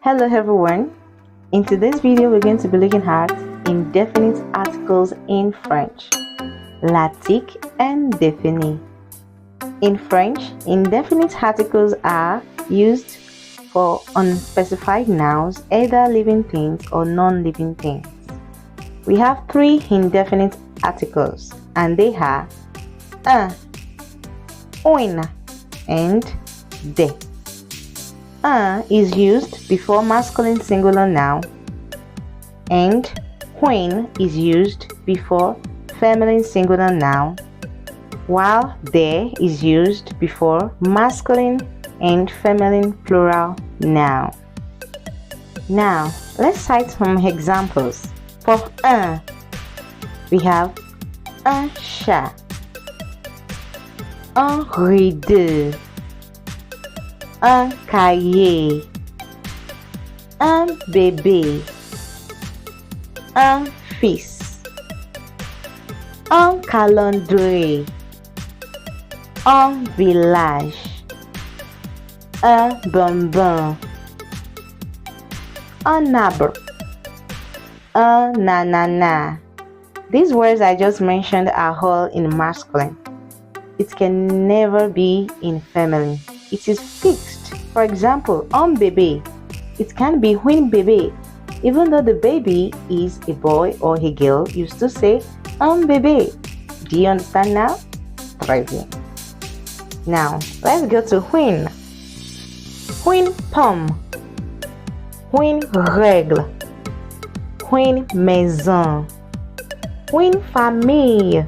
Hello everyone, in today's video we're going to be looking at indefinite articles in French, l'article indéfini. In French, indefinite articles are used for unspecified nouns, either living things or non-living things. We have three indefinite articles and they are un, une, and de. Un is used before masculine singular noun and une is used before feminine singular noun, while de is used before masculine and feminine plural noun. Now, let's cite some examples. For un, we have un chat, un rideau, un cahier, un bébé, un fils, un calendrier, un village, un bonbon, un arbre, un ananas. These words I just mentioned are all in masculine. It can never be in feminine. It is fixed. For example, un bébé. It can be un bébé. Even though the baby is a boy or a girl, you still say un bébé. Do you understand now? Très bien. Now, let's go to une. Une pomme. Une règle. Une maison. Une famille.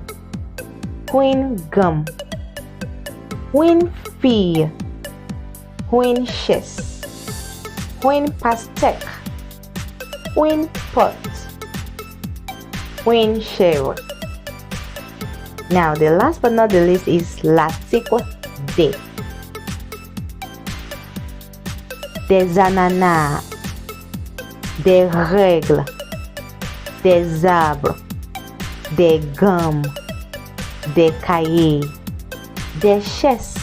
Une gomme. Une fille. Une chaise. Une pastèque. Une pot. Une chèvre. Now the last but not the least is l'article de. Des ananas, des règles, des arbres, des gommes, des cahiers, des chaises,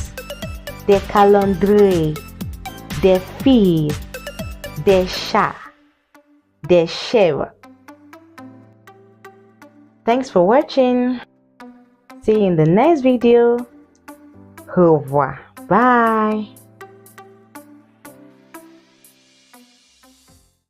des calendriers, des filles, des chats, des chèvres. Thanks for watching. See you in the next video. Au revoir. Bye.